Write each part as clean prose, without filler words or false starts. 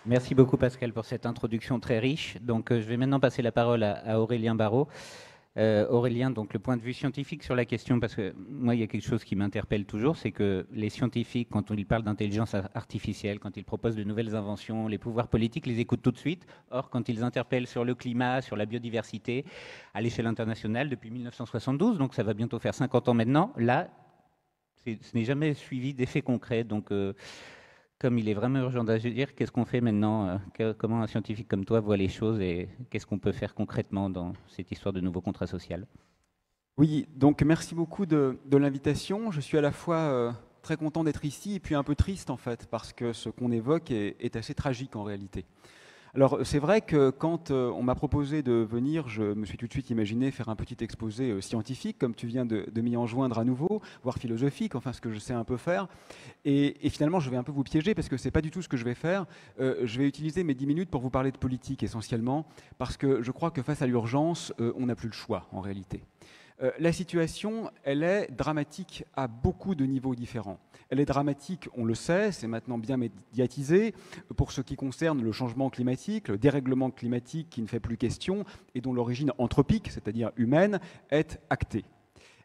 Merci beaucoup Pascal pour cette introduction très riche. Donc je vais maintenant passer la parole à Aurélien Barraud. Aurélien, donc le point de vue scientifique sur la question, parce que moi il y a quelque chose qui m'interpelle toujours, c'est que les scientifiques, quand ils parlent d'intelligence artificielle, quand ils proposent de nouvelles inventions, les pouvoirs politiques les écoutent tout de suite. Or, quand ils interpellent sur le climat, sur la biodiversité, à l'échelle internationale depuis 1972, donc ça va bientôt faire 50 ans maintenant, là, ce n'est jamais suivi d'effets concrets. Donc comme il est vraiment urgent d'agir, qu'est-ce qu'on fait maintenant comment un scientifique comme toi voit les choses et qu'est-ce qu'on peut faire concrètement dans cette histoire de nouveau contrat social? Oui, donc merci beaucoup de l'invitation. Je suis à la fois très content d'être ici et puis un peu triste en fait, parce que ce qu'on évoque est assez tragique en réalité. Alors c'est vrai que quand on m'a proposé de venir, je me suis tout de suite imaginé faire un petit exposé scientifique, comme tu viens de m'y enjoindre à nouveau, voire philosophique, enfin ce que je sais un peu faire. Et finalement, je vais un peu vous piéger parce que c'est pas du tout ce que je vais faire. Je vais utiliser mes 10 minutes pour vous parler de politique essentiellement, parce que je crois que face à l'urgence, on n'a plus le choix en réalité. La situation, elle est dramatique à beaucoup de niveaux différents. Elle est dramatique, on le sait, c'est maintenant bien médiatisé, pour ce qui concerne le changement climatique, le dérèglement climatique qui ne fait plus question et dont l'origine anthropique, c'est-à-dire humaine, est actée.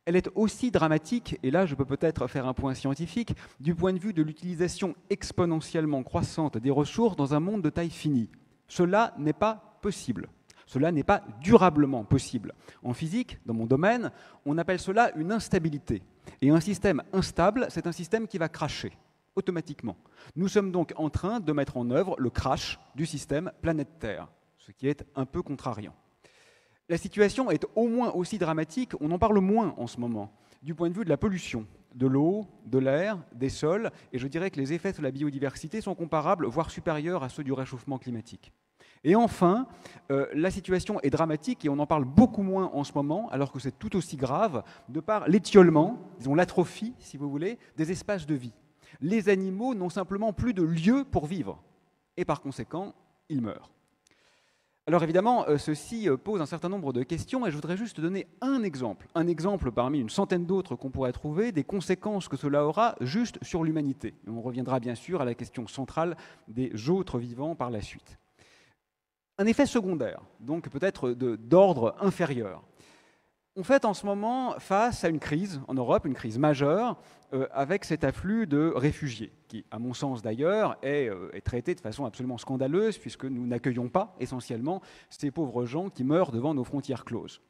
Elle est aussi dramatique, et là je peux peut-être faire un point scientifique, du point de vue de l'utilisation exponentiellement croissante des ressources dans un monde de taille finie. Cela n'est pas possible. Cela n'est pas durablement possible. En physique, dans mon domaine, on appelle cela une instabilité. Et un système instable, c'est un système qui va crasher automatiquement. Nous sommes donc en train de mettre en œuvre le crash du système planète Terre, ce qui est un peu contrariant. La situation est au moins aussi dramatique, on en parle moins en ce moment, du point de vue de la pollution, de l'eau, de l'air, des sols, et je dirais que les effets sur la biodiversité sont comparables, voire supérieurs à ceux du réchauffement climatique. Et enfin, la situation est dramatique et on en parle beaucoup moins en ce moment, alors que c'est tout aussi grave, de par l'étiolement, disons l'atrophie, si vous voulez, des espaces de vie. Les animaux n'ont simplement plus de lieu pour vivre, et par conséquent, ils meurent. Alors évidemment, ceci pose un certain nombre de questions et je voudrais juste donner un exemple parmi une centaine d'autres qu'on pourrait trouver, des conséquences que cela aura juste sur l'humanité. Et on reviendra bien sûr à la question centrale des autres vivants par la suite. Un effet secondaire, donc peut-être d'ordre inférieur. On fait en ce moment face à une crise en Europe, une crise majeure, avec cet afflux de réfugiés, qui, à mon sens d'ailleurs, est traité de façon absolument scandaleuse, puisque nous n'accueillons pas essentiellement ces pauvres gens qui meurent devant nos frontières closes.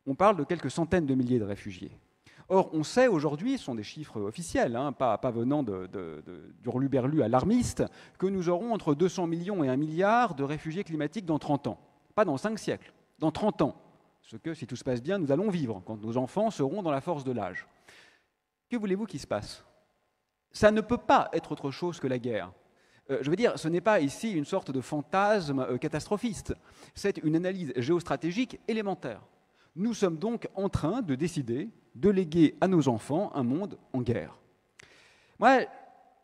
On parle de quelques centaines de milliers de réfugiés. Or, on sait aujourd'hui, ce sont des chiffres officiels, hein, pas venant d'hurluberlus alarmistes, que nous aurons entre 200 millions et 1 milliard de réfugiés climatiques dans 30 ans. Pas dans 5 siècles, dans 30 ans. Ce que, si tout se passe bien, nous allons vivre quand nos enfants seront dans la force de l'âge. Que voulez-vous qu'il se passe? Ça ne peut pas être autre chose que la guerre. Je veux dire, ce n'est pas ici une sorte de fantasme catastrophiste. C'est une analyse géostratégique élémentaire. Nous sommes donc en train de décider de léguer à nos enfants un monde en guerre. Moi,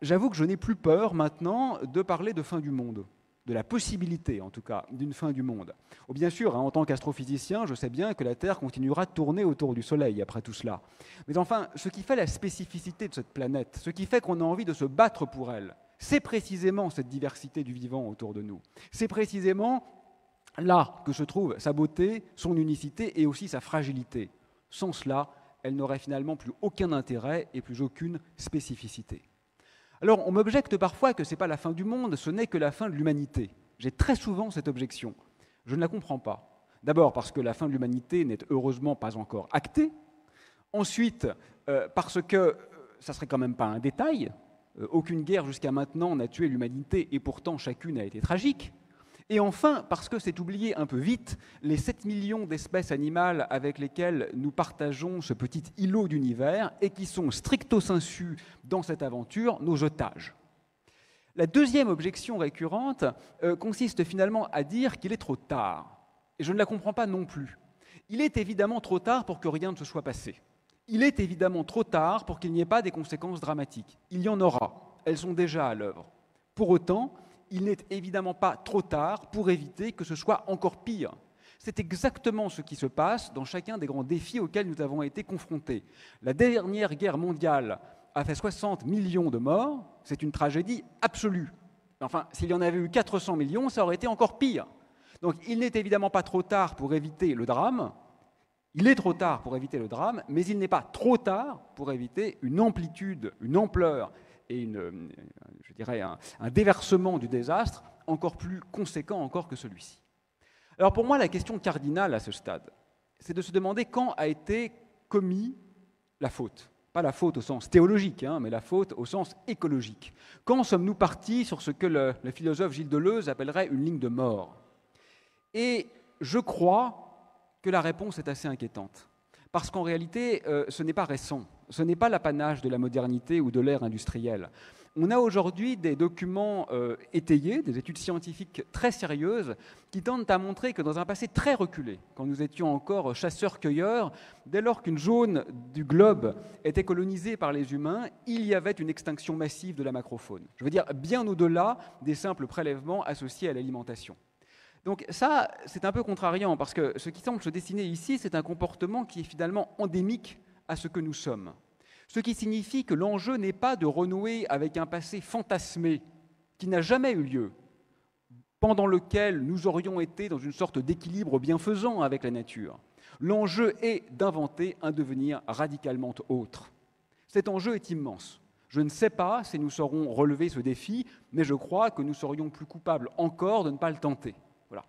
j'avoue que je n'ai plus peur maintenant de parler de fin du monde, de la possibilité en tout cas d'une fin du monde. Oh, bien sûr, hein, en tant qu'astrophysicien, je sais bien que la Terre continuera de tourner autour du Soleil après tout cela. Mais enfin, ce qui fait la spécificité de cette planète, ce qui fait qu'on a envie de se battre pour elle, c'est précisément cette diversité du vivant autour de nous. C'est précisément là que se trouve sa beauté, son unicité et aussi sa fragilité. Sans cela, elle n'aurait finalement plus aucun intérêt et plus aucune spécificité. Alors, on m'objecte parfois que ce n'est pas la fin du monde, ce n'est que la fin de l'humanité. J'ai très souvent cette objection. Je ne la comprends pas. D'abord parce que la fin de l'humanité n'est heureusement pas encore actée. Ensuite, parce que ça ne serait quand même pas un détail. Aucune guerre jusqu'à maintenant n'a tué l'humanité et pourtant chacune a été tragique. Et enfin, parce que c'est oublié un peu vite, les 7 millions d'espèces animales avec lesquelles nous partageons ce petit îlot d'univers et qui sont stricto sensu dans cette aventure nos otages. La deuxième objection récurrente consiste finalement à dire qu'il est trop tard. Et je ne la comprends pas non plus. Il est évidemment trop tard pour que rien ne se soit passé. Il est évidemment trop tard pour qu'il n'y ait pas des conséquences dramatiques. Il y en aura. Elles sont déjà à l'œuvre. Pour autant, il n'est évidemment pas trop tard pour éviter que ce soit encore pire. C'est exactement ce qui se passe dans chacun des grands défis auxquels nous avons été confrontés. La dernière guerre mondiale a fait 60 millions de morts, c'est une tragédie absolue. Enfin, s'il y en avait eu 400 millions, ça aurait été encore pire. Donc il n'est évidemment pas trop tard pour éviter le drame. Il est trop tard pour éviter le drame, mais il n'est pas trop tard pour éviter une amplitude, une ampleur et je dirais un déversement du désastre encore plus conséquent encore que celui-ci. Alors pour moi, la question cardinale à ce stade, c'est de se demander quand a été commis la faute. Pas la faute au sens théologique, mais la faute au sens écologique. Quand sommes-nous partis sur ce que le philosophe Gilles Deleuze appellerait une ligne de mort? Et je crois que la réponse est assez inquiétante. Parce qu'en réalité, ce n'est pas récent. Ce n'est pas l'apanage de la modernité ou de l'ère industrielle. On a aujourd'hui des documents étayés, des études scientifiques très sérieuses, qui tentent à montrer que dans un passé très reculé, quand nous étions encore chasseurs-cueilleurs, dès lors qu'une zone du globe était colonisée par les humains, il y avait une extinction massive de la macrofaune. Je veux dire, bien au-delà des simples prélèvements associés à l'alimentation. Donc ça, c'est un peu contrariant, parce que ce qui semble se dessiner ici, c'est un comportement qui est finalement endémique à ce que nous sommes. Ce qui signifie que l'enjeu n'est pas de renouer avec un passé fantasmé qui n'a jamais eu lieu, pendant lequel nous aurions été dans une sorte d'équilibre bienfaisant avec la nature. L'enjeu est d'inventer un devenir radicalement autre. Cet enjeu est immense. Je ne sais pas si nous saurons relever ce défi, mais je crois que nous serions plus coupables encore de ne pas le tenter. Voilà.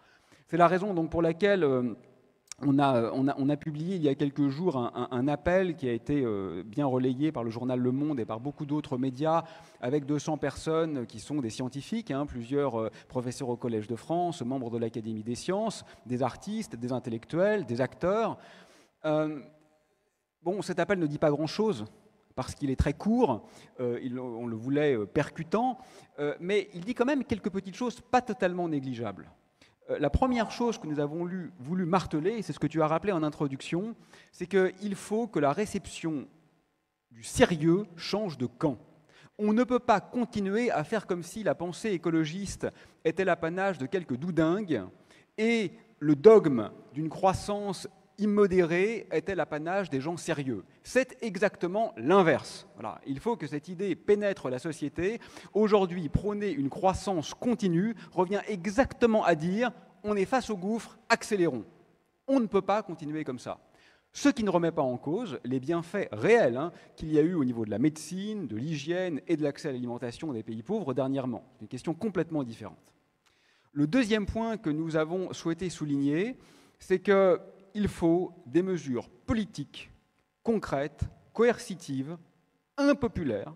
C'est la raison donc pour laquelle on a publié il y a quelques jours un appel qui a été bien relayé par le journal Le Monde et par beaucoup d'autres médias, avec 200 personnes qui sont des scientifiques, plusieurs professeurs au Collège de France, membres de l'Académie des sciences, des artistes, des intellectuels, des acteurs. Cet appel ne dit pas grand-chose, parce qu'il est très court, on le voulait percutant, mais il dit quand même quelques petites choses pas totalement négligeables. La première chose que nous avons voulu marteler, et c'est ce que tu as rappelé en introduction, c'est qu'il faut que la réception du sérieux change de camp. On ne peut pas continuer à faire comme si la pensée écologiste était l'apanage de quelques doudingues et le dogme d'une croissance immodérée était l'apanage des gens sérieux. C'est exactement l'inverse. Voilà. Il faut que cette idée pénètre la société. Aujourd'hui, prôner une croissance continue revient exactement à dire on est face au gouffre, accélérons. On ne peut pas continuer comme ça. Ce qui ne remet pas en cause les bienfaits réels qu'il y a eu au niveau de la médecine, de l'hygiène et de l'accès à l'alimentation des pays pauvres dernièrement. C'est une question complètement différente. Le deuxième point que nous avons souhaité souligner, c'est qu'il faut des mesures politiques, concrètes, coercitives, impopulaires,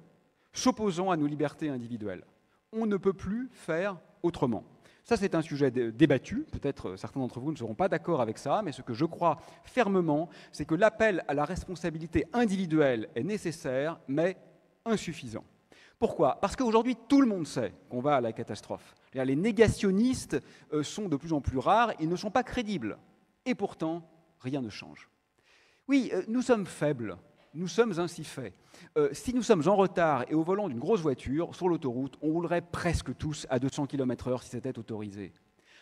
s'opposant à nos libertés individuelles. On ne peut plus faire autrement. Ça, c'est un sujet débattu. Peut-être certains d'entre vous ne seront pas d'accord avec ça, mais ce que je crois fermement, c'est que l'appel à la responsabilité individuelle est nécessaire, mais insuffisant. Pourquoi ? Parce qu'aujourd'hui, tout le monde sait qu'on va à la catastrophe. Les négationnistes sont de plus en plus rares, ils ne sont pas crédibles. Et pourtant, rien ne change. Oui, nous sommes faibles, nous sommes ainsi faits. Si nous sommes en retard et au volant d'une grosse voiture, sur l'autoroute, on roulerait presque tous à 200 km/h si c'était autorisé.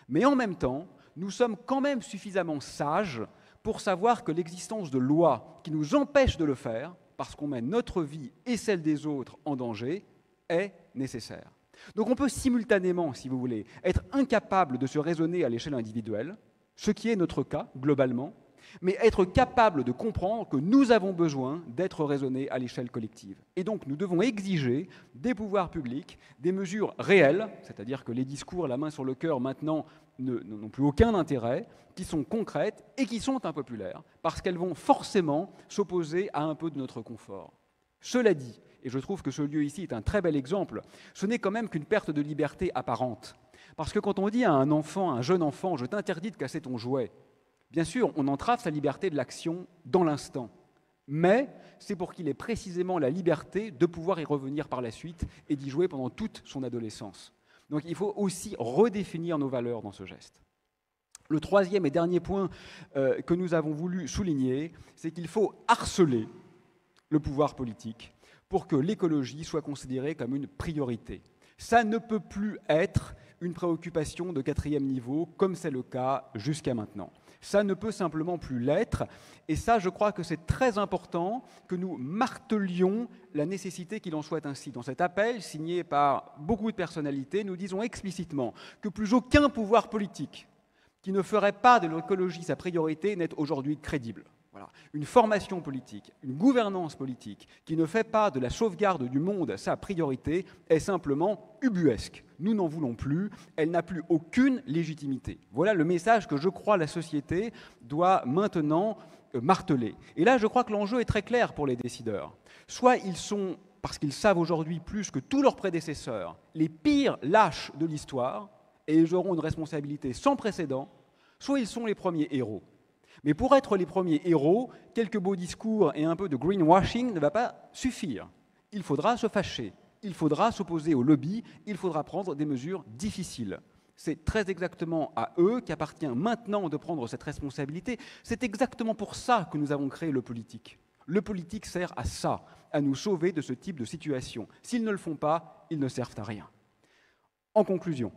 Mais en même temps, nous sommes quand même suffisamment sages pour savoir que l'existence de lois qui nous empêchent de le faire, parce qu'on met notre vie et celle des autres en danger, est nécessaire. Donc on peut simultanément, si vous voulez, être incapable de se raisonner à l'échelle individuelle, ce qui est notre cas, globalement, mais être capable de comprendre que nous avons besoin d'être raisonnés à l'échelle collective. Et donc, nous devons exiger des pouvoirs publics des mesures réelles, c'est-à-dire que les discours, la main sur le cœur, maintenant, n'ont plus aucun intérêt, qui sont concrètes et qui sont impopulaires, parce qu'elles vont forcément s'opposer à un peu de notre confort. Cela dit, et je trouve que ce lieu ici est un très bel exemple, ce n'est quand même qu'une perte de liberté apparente. Parce que quand on dit à un enfant, à un jeune enfant, « je t'interdis de casser ton jouet », bien sûr, on entrave sa liberté de l'action dans l'instant. Mais c'est pour qu'il ait précisément la liberté de pouvoir y revenir par la suite et d'y jouer pendant toute son adolescence. Donc il faut aussi redéfinir nos valeurs dans ce geste. Le troisième et dernier point que nous avons voulu souligner, c'est qu'il faut harceler le pouvoir politique pour que l'écologie soit considérée comme une priorité. Ça ne peut plus être une préoccupation de quatrième niveau, comme c'est le cas jusqu'à maintenant. Ça ne peut simplement plus l'être. Et ça, je crois que c'est très important que nous martelions la nécessité qu'il en soit ainsi. Dans cet appel, signé par beaucoup de personnalités, nous disons explicitement que plus aucun pouvoir politique qui ne ferait pas de l'écologie sa priorité n'est aujourd'hui crédible. Voilà. Une formation politique, une gouvernance politique qui ne fait pas de la sauvegarde du monde sa priorité est simplement ubuesque. Nous n'en voulons plus, elle n'a plus aucune légitimité. Voilà le message que je crois la société doit maintenant marteler. Et là, je crois que l'enjeu est très clair pour les décideurs. Soit ils sont, parce qu'ils savent aujourd'hui plus que tous leurs prédécesseurs, les pires lâches de l'histoire, et ils auront une responsabilité sans précédent, soit ils sont les premiers héros. Mais pour être les premiers héros, quelques beaux discours et un peu de greenwashing ne va pas suffire. Il faudra se fâcher, il faudra s'opposer au lobby, il faudra prendre des mesures difficiles. C'est très exactement à eux qu'appartient maintenant de prendre cette responsabilité. C'est exactement pour ça que nous avons créé le politique. Le politique sert à ça, à nous sauver de ce type de situation. S'ils ne le font pas, ils ne servent à rien. En conclusion,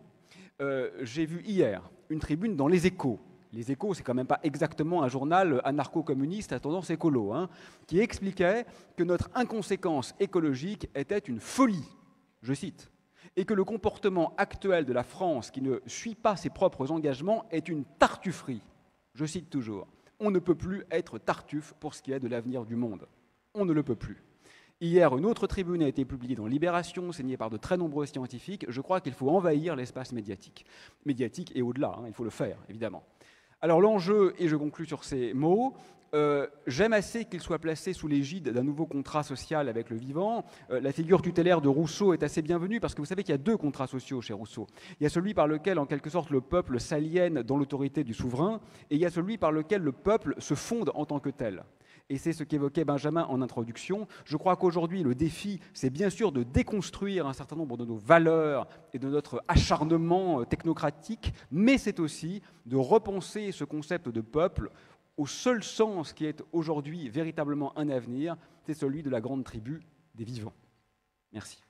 j'ai vu hier une tribune dans Les Échos. Les Échos, c'est quand même pas exactement un journal anarcho-communiste à tendance écolo, qui expliquait que notre inconséquence écologique était une folie, je cite, et que le comportement actuel de la France qui ne suit pas ses propres engagements est une tartufferie. Je cite toujours, on ne peut plus être tartuffe pour ce qui est de l'avenir du monde. On ne le peut plus. Hier, une autre tribune a été publiée dans Libération, signée par de très nombreux scientifiques. Je crois qu'il faut envahir l'espace médiatique. Médiatique et au-delà, il faut le faire, évidemment. Alors l'enjeu, et je conclus sur ces mots, j'aime assez qu'il soit placé sous l'égide d'un nouveau contrat social avec le vivant. La figure tutélaire de Rousseau est assez bienvenue parce que vous savez qu'il y a deux contrats sociaux chez Rousseau. Il y a celui par lequel, en quelque sorte, le peuple s'aliène dans l'autorité du souverain, et il y a celui par lequel le peuple se fonde en tant que tel. Et c'est ce qu'évoquait Benjamin en introduction. Je crois qu'aujourd'hui, le défi, c'est bien sûr de déconstruire un certain nombre de nos valeurs et de notre acharnement technocratique, mais c'est aussi de repenser ce concept de peuple au seul sens qui est aujourd'hui véritablement un avenir, c'est celui de la grande tribu des vivants. Merci.